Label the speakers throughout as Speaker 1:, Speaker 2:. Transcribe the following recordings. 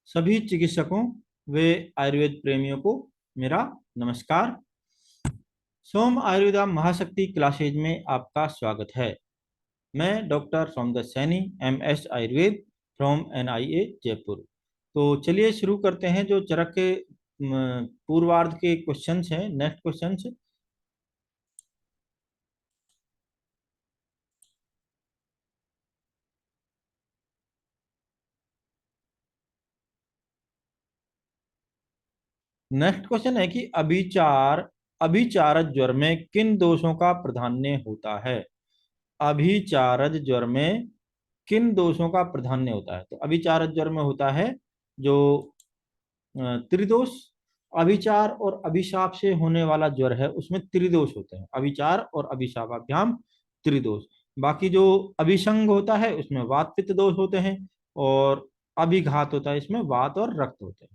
Speaker 1: सभी चिकित्सकों व आयुर्वेद प्रेमियों को मेरा नमस्कार। सोम आयुर्वेदा महाशक्ति क्लासेज में आपका स्वागत है। मैं doctor Saumya Saini, MS Ayurveda from NIA Jaipur. तो चलिए शुरू करते हैं। जो चरक के पूर्वार्ध के क्वेश्चंस हैं, नेक्स्ट क्वेश्चंस। नेक्स्ट क्वेश्चन है कि अभिचारज ज्वर में किन दोषों का प्राधान्य होता है। अभिचारज ज्वर में किन दोषों का प्राधान्य होता है? तो अभिचारज ज्वर में होता है जो त्रिदोष। अभिचार और अभिशाप से होने वाला ज्वर है उसमें त्रिदोष होते हैं, अभिचार और अभिशापाभ्याम त्रिदोष। बाकी जो अभिसंग होता है उसमें वात पित्त दोष होते हैं, और अभिघात होता है इसमें वात और रक्त होते हैं।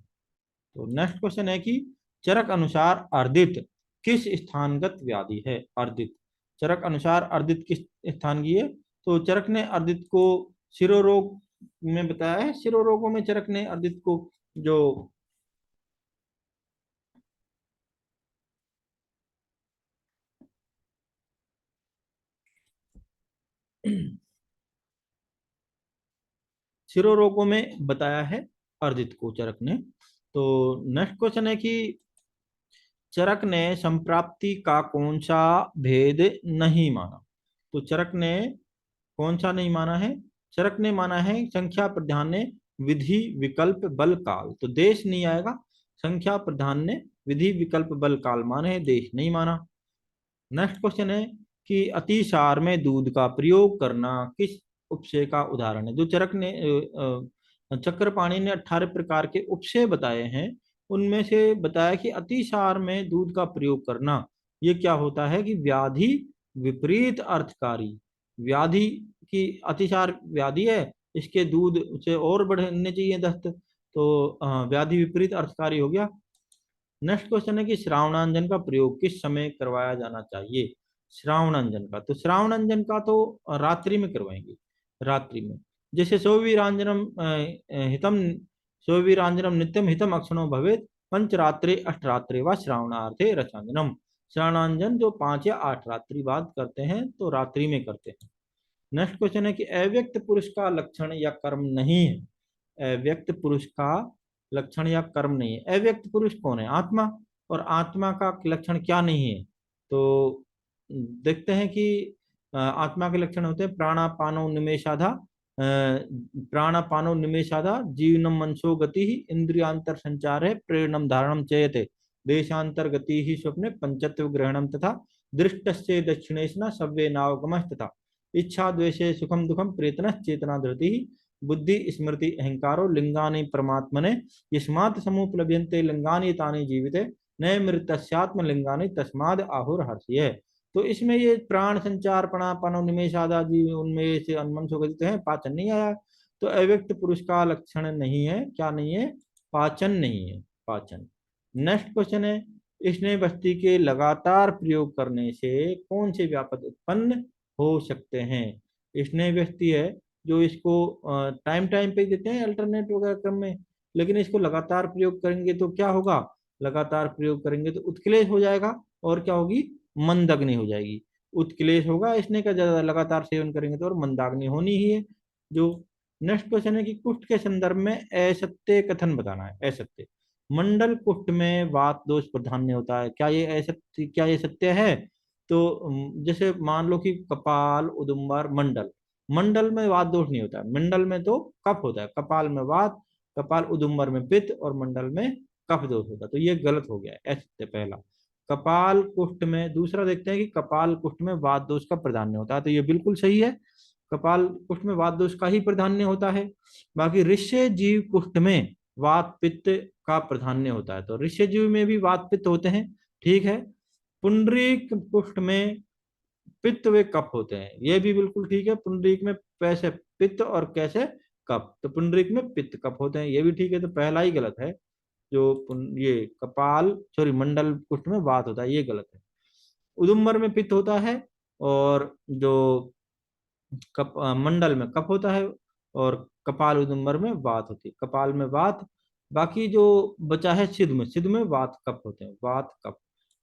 Speaker 1: तो नेक्स्ट क्वेश्चन है कि चरक अनुसार अर्दित किस स्थानगत व्याधि है। अर्दित, चरक अनुसार अर्दित किस स्थान की है? तो चरक ने अर्दित को शिरोरोग में बताया है। शिरोरोगों में चरक ने अर्दित को जो शिरोरोगों में बताया है अर्जित को चरक ने। तो नेक्स्ट क्वेश्चन है कि चरक ने संप्राप्ति का कौन सा भेद नहीं माना। तो चरक ने कौन सा नहीं माना है? चरक ने माना है संख्या प्राधान्य विधि विकल्प बल काल। तो देश नहीं आएगा, संख्या प्राधान्य विधि विकल्प बल काल माने है, देश नहीं माना। नेक्स्ट क्वेश्चन है कि अतिसार में दूध का प्रयोग करना किस उपसेय का उदाहरण है। जो चरक ने चक्रपाणि ने 18 प्रकार के उपसेय बताए हैं, उनमें से बताया कि अतिसार में दूध का प्रयोग करना ये क्या होता है कि व्याधि विपरीत अर्थकारी। व्याधि की अतिसार व्याधि है, इसके दूध से और बढ़ने चाहिए दस्त, तो व्याधि विपरीत अर्थकारी हो गया। नेक्स्ट क्वेश्चन है कि श्रावणांजन का प्रयोग किस समय करवाया जाना चाहिए। श्रावणांजन का, तो श्रावणांजन का तो रात्रि में करवाएंगे, रात्रि में। जैसे सोवीरांजनम हितम, सोवीरांजनम नित्यम हितम अक्षणो भवेत पंचरात्रे अष्टरात्रे व श्रावणार्थे रसांजनम। श्रावणांजन जो 5 या 8 रात्रि बाद करते हैं तो रात्रि में करते हैं। नेक्स्ट क्वेश्चन है कि अव्यक्त पुरुष का लक्षण या कर्म नहीं है। अव्यक्त पुरुष का लक्षण या कर्म नहीं है। अव्यक्त पुरुष कौन है? आत्मा। और आत्मा का लक्षण क्या नहीं है? तो देखते हैं कि आत्मा के लक्षण होते हैं प्राणापानो निमेषाधा, प्राणापानो निमेषाधा जीवनम मनसो गति ही इंद्रियांतर संचार है प्रेरणम धारणम चयते देशांतर गति ही स्वप्ने पंचत्व ग्रहणम तथा दृष्टस्य दक्षिणेशना सव्ये नावगमः तथा इच्छा द्वेषे सुखम दुखम प्रेतन चेतना धृति बुद्धि स्मृति अहंकारो लिंगानि परमात्मने यस्मात् समुपलभ्यन्ते लिंगानि तानि जीविते न मृतस्यात्म लिंगानि तस्माद आहुर हर्षय। तो इसमें ये प्राण संचार प्राणापानो निमेष आदि उनमें से अनमन सुगतित है, पाचन नहीं आया। तो अव्यक्त पुरुष का लक्षण नहीं है, क्या नहीं है? पाचन नहीं है, पाचन। नेक्स्ट क्वेश्चन है स्नेह बस्ती के लगातार प्रयोग करने से कौन से व्यापक उत्पन्न हो सकते हैं। स्नेह बस्ती है जो इसको टाइम टाइम पे देते हैं अल्टरनेट वगैरह क्रम में, लेकिन इसको लगातार प्रयोग करेंगे तो क्या होगा? लगातार प्रयोग करेंगे तो उत्क्लेश हो जाएगा, और क्या होगी? मंदग्नि हो जाएगी। उत्क्लेश होगा स्नेह का ज्यादा लगातार सेवन करेंगे तो, और मंदाग्नि होनी ही है। जो नेक्स्ट क्वेश्चन है कि कुष्ठ के संदर्भ में असत्य कथन बताना है। असत्य, मंडल कुष्ठ में वात दोष प्राधान्य होता है, क्या ये असत्य, क्या ये सत्य है? तो जैसे मान लो कि कपाल उदुम्बर मंडल, मंडल में वात दोष नहीं होता है, मंडल में तो कफ होता है। कपाल में वात, कपाल उदुम्बर में पित्त, और मंडल में कफ दोष होता है। तो ये गलत हो गया है, असत्य पहला। कपाल कुष्ठ में, दूसरा देखते हैं कि कपाल कुष्ठ में वात दोष का प्राधान्य होता है, तो ये बिल्कुल सही है, कपाल कुष्ठ में वात दोष का ही प्राधान्य होता है। बाकी ऋष्य जीव कुष्ठ में वात पित्त का प्राधान्य होता है, तो ऋष्य जीव में भी वात पित्त होते हैं, ठीक है। पुंडरीक कुष्ठ में पित्त व कफ होते हैं, ये भी बिल्कुल ठीक है। पुंडरीक में कैसे पित्त और कैसे कफ, तो पुंडरीक में पित्त कफ होते हैं, ये भी ठीक है। तो पहला ही गलत है, जो ये कपाल सॉरी मंडल कुष्ठ में वात होता है ये गलत है। उदुम्बर में पित्त होता है, और जो मंडल में कफ होता है, और कपाल उदुम्बर में वात होती है। कपाल में वात बाकी जो बचा है सिद्ध में वात कफ होते हैं, वात कफ।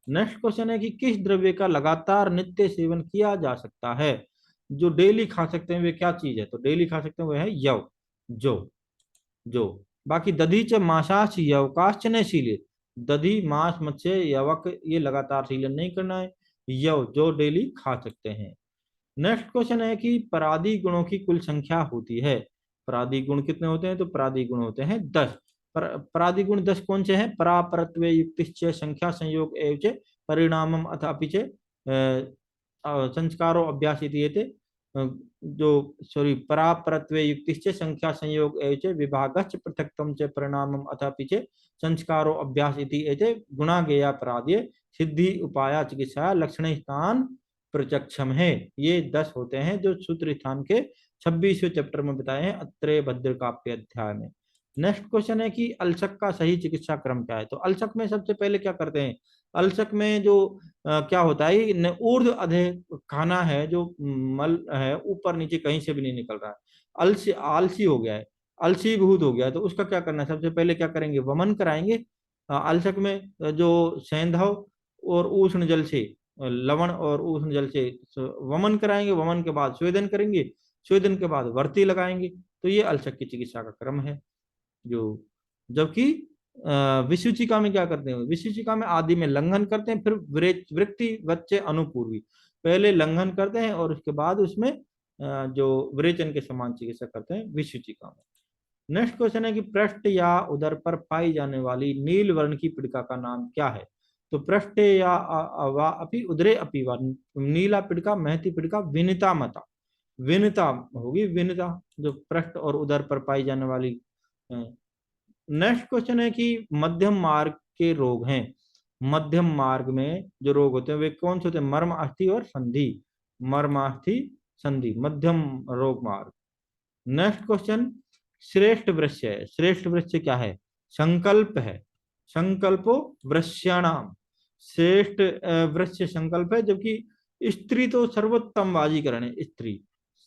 Speaker 1: नेक्स्ट क्वेश्चन है कि किस द्रव्य का लगातार नित्य सेवन किया जा सकता है, जो डेली खा सकते हैं, वे क्या चीज है? तो डेली खा सकते हैं वह है यव, जो। बाकी दधी च मांसाश यवकाश्च न शीले, दधी मांस मत्स्य यवक ये लगातार सेवन नहीं करना है, यव जो डेली खा सकते हैं। नेक्स्ट क्वेश्चन है कि परादी गुणों की कुल संख्या होती है, परादी गुण कितने होते हैं? तो परादी गुण होते हैं 10। परादी गुण 10 कौन से हैं? परापरत्वे युक्तिश्च संख्या संयोग एव च परिणामम अथापि च संस्कारो अभ्यास इति एते जो सॉरी परापरत्वे युक्तिश्च संख्या संयोग एव च विभागश्च पृथक्त्वं च परिणामम अथापि च संस्कारो अभ्यास इति एते गुणा गेया परादये सिद्धि उपाया चिकित्सा लक्षण स्थान प्रचक्षम है। ये 10 होते हैं जो सूत्र स्थान के 26वें चैप्टर में बताए हैं अत्रेय भद्र काव्य अध्याय में। नेक्स्ट क्वेश्चन है कि अल्सक का सही चिकित्सा क्रम क्या है? तो अल्सक में सबसे पहले क्या करते हैं? अल्सक में जो क्या होता है, ऊर्ध्व अधः खाना है, जो मल है ऊपर नीचे कहीं से भी नहीं निकल रहा है, आलसी आलसी हो गया है, अलसीभूत हो गया है, तो उसका क्या करना है? सबसे पहले क्या करेंगे? वमन कराएंगे। अल्सक में जो सैंधव और उष्ण जल से, लवण और उष्ण जल से वमन कराएंगे, वमन के बाद स्वेदन करेंगे, स्वेदन के बाद वर्ती लगाएंगे। तो ये अल्सक की चिकित्सा का क्रम है। जो जबकि विसूचिका में क्या करते हैं? विसूचिका में आदि में लंघन करते हैं, फिर वृत्ति वच्चे अनुपूर्वी, पहले लंघन करते हैं और उसके बाद उसमें जो विरेचन के समान चिकित्सा करते हैं विसूचिका में। नेक्स्ट क्वेश्चन है कि पृष्ठ या उदर पर पाई जाने वाली नील वर्ण की पिड़का का नाम क्या है? तो पृष्ठ या वा अपि उदरे अपि वा, नीला पिड़का, महती पिड़का, विनिता मता, विनिता होगी, विनिता जो पृष्ठ और उदर पर पाई जाने वाली। नेक्स्ट क्वेश्चन है कि मध्यम मार्ग के रोग हैं, मध्यम मार्ग में जो रोग होते हैं वे कौन से होते हैं? मर्मास्थि और संधि, मर्मास्थि संधि मध्यम रोग मार्ग। नेक्स्ट क्वेश्चन श्रेष्ठ वृक्ष है, श्रेष्ठ वृक्ष क्या है? संकल्प है, संकल्पो वृक्षाणाम, श्रेष्ठ वृक्ष संकल्प है, जबकि स्त्री तो सर्वोत्तम वाजीकरण है, स्त्री।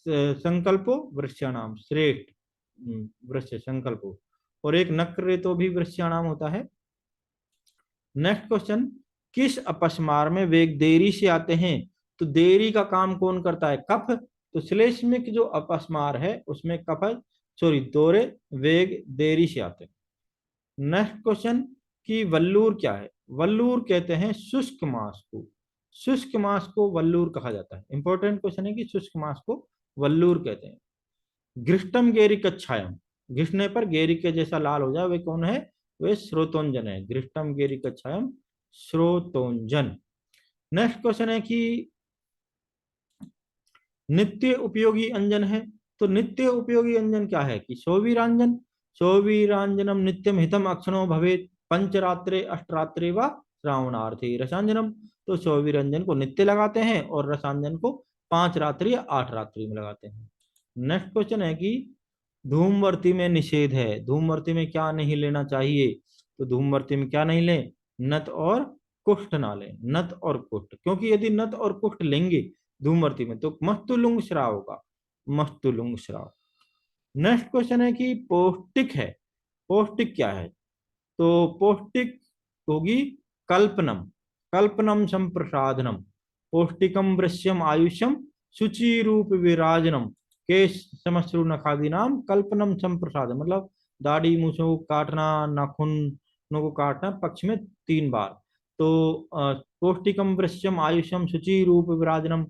Speaker 1: संकल्पो वृक्षाणाम श्रेष्ठ वृक्ष संकल्पो, और एक नक्र तो भी वृक्षाणाम होता है। नेक्स्ट क्वेश्चन, किस अपस्मार में वेग देरी से आते हैं? तो देरी का काम कौन करता है? कफ। तो श्लेष्मिक जो अपस्मार है उसमें कफ, सॉरी दौरे, वेग देरी से आते हैं। नेक्स्ट क्वेश्चन कि वल्लूर क्या है? वल्लूर कहते हैं शुष्क मांस को, शुष्क मांस को वल्लूर कहा जाता है। इंपॉर्टेंट क्वेश्चन है कि शुष्क मांस को वल्लूर कहते हैं। घृष्टम गेरिकच्छायम, घिसने पर गेरी के जैसा लाल हो जाए वे कौन है? वे श्रोतोंजन है। घृष्टम गेरिकच्छायम श्रोतोंजन। नेक्स्ट क्वेश्चन है कि नित्य उपयोगी अंजन है, तो नित्य उपयोगी अंजन क्या है? कि सौवीरांजन, सौवीरांजनम नित्यम हितम अक्षणो भवेत पंचरात्रे अष्टरात्रे व श्रावणार्थे रसांजनम। तो सौवीरंजन को नित्य लगाते हैं और रसांजन को 5 रात्रि या 8 रात्रि में लगाते हैं। नेक्स्ट क्वेश्चन है कि धूमवर्ती में निषेध है, धूमवर्ती में क्या नहीं लेना चाहिए? तो धूमवर्ती में क्या नहीं लें? नत और कुष्ठ ना लें, नत और कुष्ठ, क्योंकि यदि नत और कुष्ठ लेंगे धूमवर्ती में तो मस्तुलुंग श्राव होगा, मस्तुलुंग श्राव। नेक्स्ट क्वेश्चन है कि पौष्टिक है, पौष्टिक क्या है? तो पौष्टिक होगी कल्पनम, कल्पनम संप्रसादनम, पौष्टिकम वृश्यम आयुष्यम शुचि रूप विराजनम केश समश्रु नखादि नाम कल्पनम संप्रसाद, मतलब दाढ़ी मूछों को काटना, नाखूनों को काटना पक्ष में 3 बार। तो पौष्टिकम वृश्यम आयुष्यम शुचि रूप विराजनम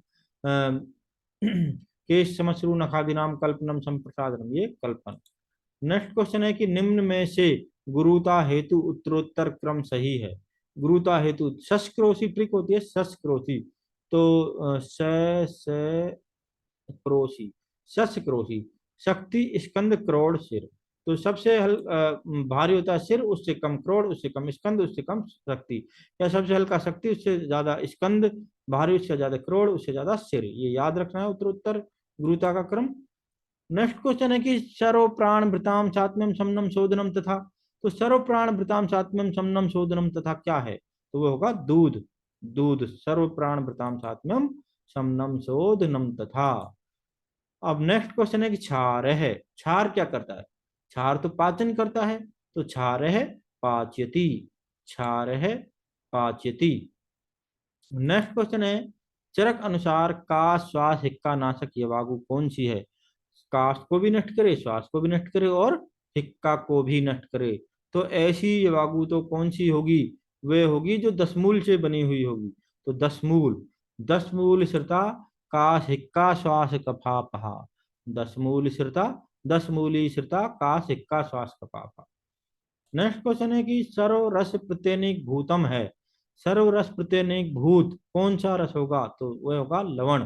Speaker 1: केश समश्रु नखादि नाम कल्पनम संप्रसादनम, ये कल्पन। नेक्स्ट क्वेश्चन है कि निम्न में से गुरुता हेतु उत्तरोत्तर क्रम सही है? गुरुता हेतु सस्क्रोशी ट्रिक होती है, सस्क्रोशी, तो क्रोशी, सस्क्रोशी, शक्ति स्कंद करोड़ सिर, तो सबसे भारी होता है सिर, उससे कम करोड़, उससे कम स्कंद, उससे कम शक्ति, या सबसे हल्का शक्ति उससे ज्यादा स्कंद, भारी उससे ज्यादा करोड़, उससे ज्यादा सिर, ये याद रखना है उत्तरोत्तर गुरुता का क्रम। नेक्स्ट क्वेश्चन है कि सर्व प्राण भृताम सात्म्यम समनम शोधनम तथा, तो सर्व प्राण भृताम सात्म्यम समनम शोधनम तथा क्या है? तो वो होगा दूध, दूध सर्व प्राण भृताम सात्म्यम समनम शोधनम तथा। अब नेक्स्ट क्वेश्चन है कि क्षार है, क्षार क्या करता है? क्षार तो पाचन करता है, तो क्षारः पाच्यति, क्षारः पाच्यति। नेक्स्ट क्वेश्चन है, चरक अनुसार का, श्वास, हिक्का, नासक, यवागु कौन सी है? काश को भी नष्ट करे, श्वास को भी नष्ट करे और हिक्का को भी नष्ट करे। तो ऐसी यवागु तो कौन सी होगी? वे होगी जो दसमूल से बनी हुई होगी। तो दसमूल, दसमूल श्रुता काश हिक्का श्वास कफा पहा। दसमूल श्रुता, दसमूली श्रुता काश हिक्का श्वास कफा पहा। नेक्स्ट क्वेश्चन है कि सर्व रस प्रत्यनिक भूतम है। सर्व रस प्रत्यनिक भूत कौन सा रस होगा? तो वह होगा लवण।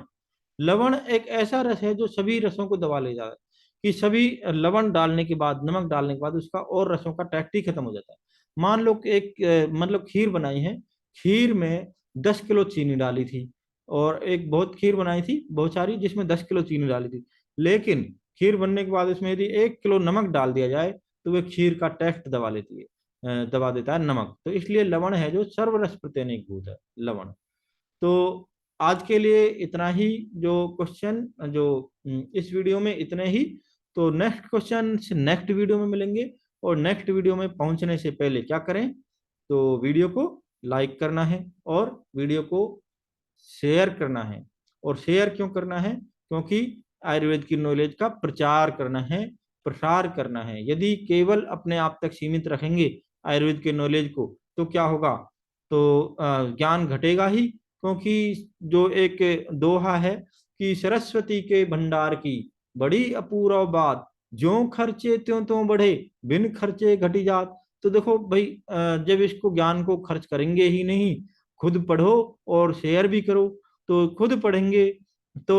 Speaker 1: लवण एक ऐसा रस है जो सभी रसों को दबा ले जाता है, कि सभी लवण डालने के बाद, नमक डालने के बाद उसका और रसों का टेस्ट ही खत्म हो जाता है। मान लो कि एक मतलब खीर बनाई है, खीर में 10 किलो चीनी डाली थी, और एक बहुत खीर बनाई थी बहुत सारी जिसमें 10 किलो चीनी डाली थी, लेकिन खीर बनने के बाद उसमें यदि 1 किलो नमक डाल दिया जाए तो वह खीर का टेस्ट दबा लेती है, दबा देता है नमक। तो इसलिए लवण है जो सर्वरस प्रत्यनिक भूत है, लवण। तो आज के लिए इतना ही जो क्वेश्चन, जो इस वीडियो में इतने ही। तो नेक्स्ट क्वेश्चन से नेक्स्ट वीडियो में मिलेंगे। और नेक्स्ट वीडियो में पहुंचने से पहले क्या करें? तो वीडियो को लाइक करना है और वीडियो को शेयर करना है। और शेयर क्यों करना है? क्योंकि आयुर्वेद की नॉलेज का प्रचार करना है, प्रसार करना है। यदि केवल अपने आप तक सीमित रखेंगे आयुर्वेद के नॉलेज को तो क्या होगा? तो ज्ञान घटेगा ही। क्योंकि जो एक दोहा है कि सरस्वती के भंडार की बड़ी अपूर्व बात, ज्यों खर्चे त्यों त्यों बढ़े, बिन खर्चे घटी जात। तो देखो भाई, जब इसको ज्ञान को खर्च करेंगे ही नहीं, खुद पढ़ो और शेयर भी करो। तो खुद पढ़ेंगे तो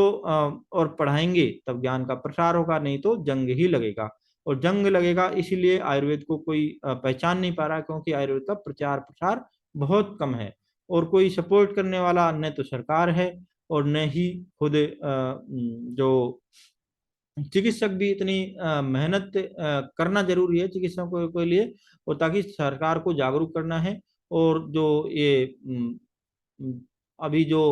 Speaker 1: और पढ़ाएंगे तब ज्ञान का प्रसार होगा, नहीं तो जंग ही लगेगा। और जंग लगेगा इसीलिए आयुर्वेद को कोई पहचान नहीं पा रहा, क्योंकि आयुर्वेद का प्रचार प्रसार बहुत कम है। और कोई सपोर्ट करने वाला न तो सरकार है और न ही खुद जो चिकित्सक भी इतनी मेहनत करना जरूरी है चिकित्सकों के लिए, और ताकि सरकार को जागरूक करना है। और जो ये अभी जो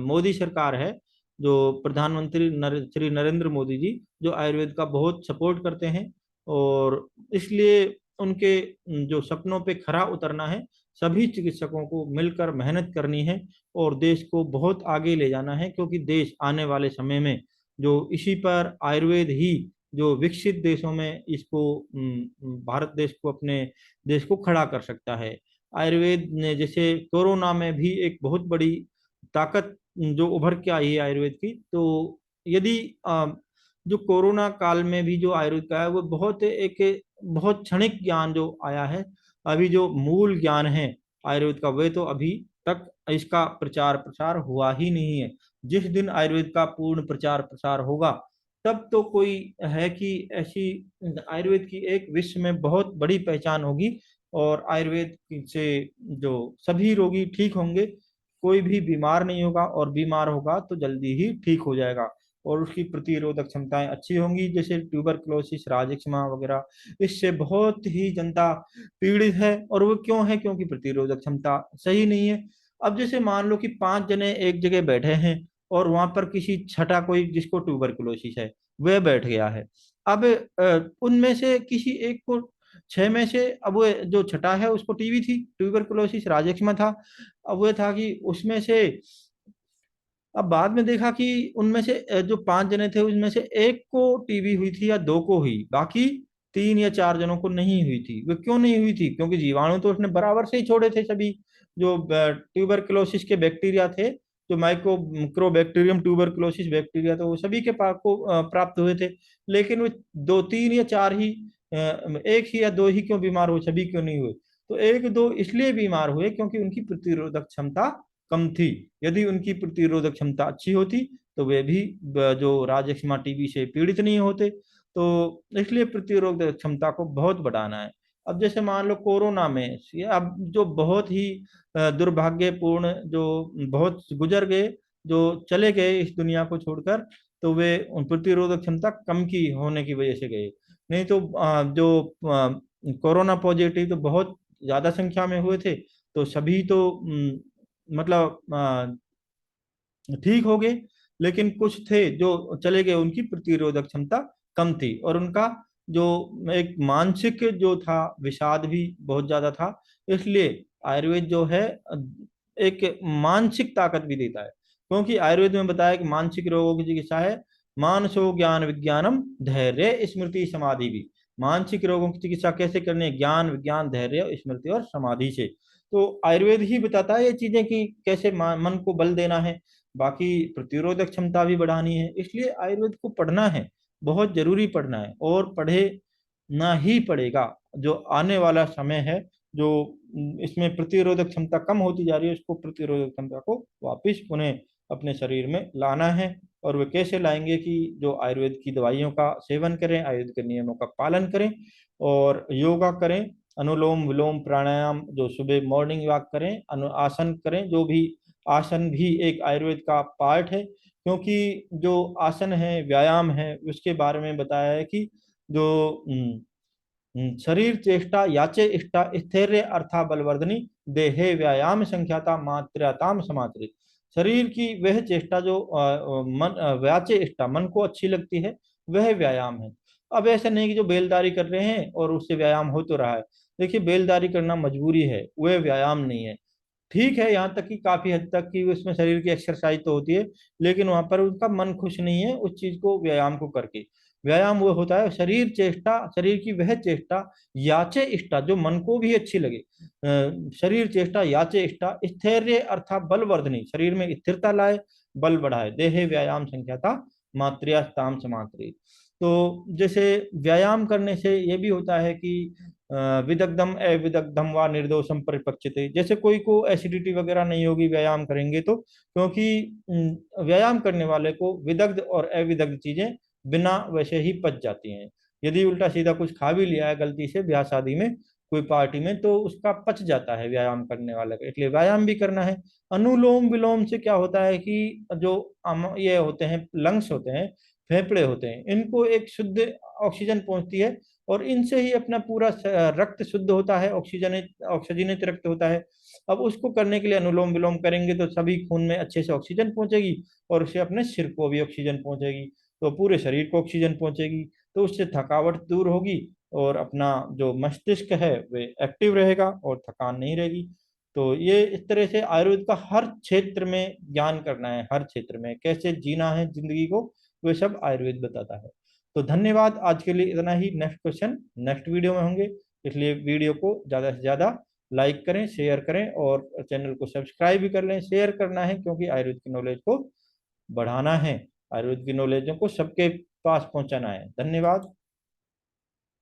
Speaker 1: मोदी सरकार है, जो प्रधानमंत्री श्री नरेंद्र मोदी जी, जो आयुर्वेद का बहुत सपोर्ट करते हैं, और इसलिए उनके जो सपनों पे खरा उतरना है, सभी चिकित्सकों को मिलकर मेहनत करनी है और देश को बहुत आगे ले जाना है। क्योंकि देश आने वाले समय में जो इसी पर आयुर्वेद ही जो विकसित देशों में इसको भारत देश को, अपने देश को खड़ा कर सकता है। आयुर्वेद ने जैसे कोरोना में भी एक बहुत बड़ी ताकत जो उभर के आई है आयुर्वेद की। तो यदि जो कोरोना काल में भी जो आयुर्वेद का है वो बहुत एक बहुत क्षणिक ज्ञान जो आया है, अभी जो मूल ज्ञान है आयुर्वेद का वह तो अभी तक इसका प्रचार प्रसार हुआ ही नहीं है। जिस दिन आयुर्वेद का पूर्ण प्रचार प्रसार होगा तब तो कोई है कि ऐसी आयुर्वेद की एक विश्व में बहुत बड़ी पहचान होगी, और आयुर्वेद से जो सभी रोगी ठीक होंगे, कोई भी बीमार नहीं होगा, और बीमार होगा तो जल्दी ही ठीक हो जाएगा। और उसकी प्रतिरोधक क्षमताएं अच्छी होंगी, जैसे ट्यूबरक्लोसिस, राजक्षमा वगैरह, इससे बहुत ही जनता पीड़ित है। और वो क्यों है? क्योंकि प्रतिरोधक क्षमता सही नहीं है। अब जैसे मान लो कि 5 जने एक जगह बैठे हैं और वहां पर किसी छठा कोई जिसको ट्यूबरक्लोसिस है वह बैठ गया है। अब उनमें से किसी एक को, 6 में से, अब वो जो छठा है उसको टीबी थी, ट्यूबरकुलोसिस राजक्षमा था। अब वो था कि उसमें से, अब बाद में देखा कि उनमें से जो 5 जने थे उसमें से एक को टीबी हुई थी या दो को हुई, बाकी 3 या 4 जनों को नहीं हुई थी। वो क्यों नहीं हुई थी? क्योंकि जीवाणु तो उसने बराबर से ही छोड़े थे सभी। जो ट्यूबरकुलोसिस के बैक्टीरिया थे, जो माइक्रोबैक्टीरियम ट्यूबरकुलोसिस बैक्टीरिया, तो वो सभी के पास को प्राप्त हुए थे। लेकिन वो 2, 3 या 4 ही, एक ही या दो ही क्यों बीमार हुए, सभी क्यों नहीं हुए? तो एक दो इसलिए बीमार हुए क्योंकि उनकी प्रतिरोधक क्षमता कम थी। यदि उनकी प्रतिरोधक क्षमता अच्छी होती तो वे भी जो राजक्षमा टीबी से पीड़ित नहीं होते। तो इसलिए प्रतिरोधक क्षमता को बहुत बढ़ाना है। अब जैसे मान लो कोरोना में अब जो बहुत ही दुर्भाग्यपूर्ण, जो बहुत गुजर गए, जो चले गए इस दुनिया को छोड़कर, तो वे उन प्रतिरोधक क्षमता कम की होने की वजह से गए। नहीं तो जो कोरोना पॉजिटिव तो बहुत ज्यादा संख्या में हुए थे, तो सभी तो मतलब ठीक हो गए। लेकिन कुछ थे जो चले गए, उनकी प्रतिरोधक क्षमता कम थी और उनका जो एक मानसिक जो था विषाद भी बहुत ज्यादा था, इसलिए आयुर्वेद जो है एक मानसिक ताकत भी देता है। क्योंकि आयुर्वेद में बताया कि मानसिक रोगों की चिकित्सा है मानसो ज्ञान विज्ञानम धैर्य स्मृति समाधि भी। मानसिक रोगों की चिकित्सा कैसे करनी है? ज्ञान विज्ञान धैर्य स्मृति और समाधि से। तो आयुर्वेद ही बताता है ये चीजें कि कैसे मन को बल देना है, बाकी प्रतिरोधक क्षमता भी बढ़ानी है। इसलिए आयुर्वेद को पढ़ना है, बहुत जरूरी पढ़ना है, और पढ़े ना ही पड़ेगा। जो आने वाला समय है, जो इसमें प्रतिरोधक क्षमता कम होती जा रही है, उसको प्रतिरोधक क्षमता को वापस पुनः अपने शरीर में लाना है। और वे कैसे लाएंगे? कि जो आयुर्वेद की दवाइयों का सेवन करें, आयुर्वेद के नियमों का पालन करें और योगा करें, अनुलोम विलोम प्राणायाम जो सुबह मॉर्निंग वॉक करें, आसन करें, जो भी आसन भी एक आयुर्वेद का पार्ट है। क्योंकि जो आसन है व्यायाम है उसके बारे में बताया है कि जो शरीर चेष्टा याचे इष्टा स्थैर्य अर्था बलवर्धनी देहे व्यायाम संख्याता मात्र्याताम समात्रित। शरीर की वह चेष्टा जो व्याचे इष्टा मन को अच्छी लगती है, वह व्यायाम है। अब ऐसा नहीं कि जो बेलदारी कर रहे हैं और उससे व्यायाम हो तो रहा है। देखिए, बेलदारी करना मजबूरी है, वह व्यायाम नहीं है। ठीक है, यहाँ तक कि काफी हद तक कि उसमें शरीर की एक्सरसाइज तो होती है, लेकिन वहां पर उनका मन खुश नहीं है उस चीज को व्यायाम को करके। व्यायाम वो होता है शरीर चेष्टा, शरीर की वह चेष्टा याचे इष्टा जो मन को भी अच्छी लगे। शरीर चेष्टा याचे इष्टा स्थैर्य अर्थात बलवर्धनी, शरीर में स्थिरता लाए, बल बढ़ाए, देहे व्यायाम संख्याता मात्र्यास्ताम समात्रे। तो जैसे व्यायाम करने से ये भी होता है कि विदग्धम अविदग्धम व निर्दोषम परिपक्वते, जैसे कोई को एसिडिटी वगैरह नहीं होगी व्यायाम करेंगे तो। क्योंकि व्यायाम करने वाले को विदग्ध और अविदग्ध चीजें बिना वैसे ही पच जाती हैं। यदि उल्टा सीधा कुछ खा भी लिया है गलती से ब्याह शादी में, कोई पार्टी में, तो उसका पच जाता है व्यायाम करने वाले का। इसलिए व्यायाम भी करना है। अनुलोम विलोम से क्या होता है कि जो ये होते हैं लंग्स होते हैं, फेफड़े होते हैं, इनको एक शुद्ध ऑक्सीजन पहुंचती है, और इनसे ही अपना पूरा रक्त शुद्ध होता है, ऑक्सीजनित रक्त होता है। अब उसको करने के लिए अनुलोम विलोम करेंगे तो सभी खून में अच्छे से ऑक्सीजन पहुंचेगी, और उससे अपने सिर को भी ऑक्सीजन पहुंचेगी, तो पूरे शरीर को ऑक्सीजन पहुंचेगी, तो उससे थकावट दूर होगी, और अपना जो मस्तिष्क है वे एक्टिव रहेगा और थकान नहीं रहेगी। तो ये इस तरह से आयुर्वेद का हर क्षेत्र में ज्ञान करना है, हर क्षेत्र में कैसे जीना है जिंदगी को, वे सब आयुर्वेद बताता है। तो धन्यवाद, आज के लिए इतना ही। नेक्स्ट क्वेश्चन नेक्स्ट वीडियो में होंगे, इसलिए वीडियो को ज़्यादा से ज़्यादा लाइक करें, शेयर करें, और चैनल को सब्सक्राइब भी कर लें। शेयर करना है क्योंकि आयुर्वेद की नॉलेज को बढ़ाना है, आयुर्वेद की नॉलेजों को सबके पास पहुंचाना है। धन्यवाद।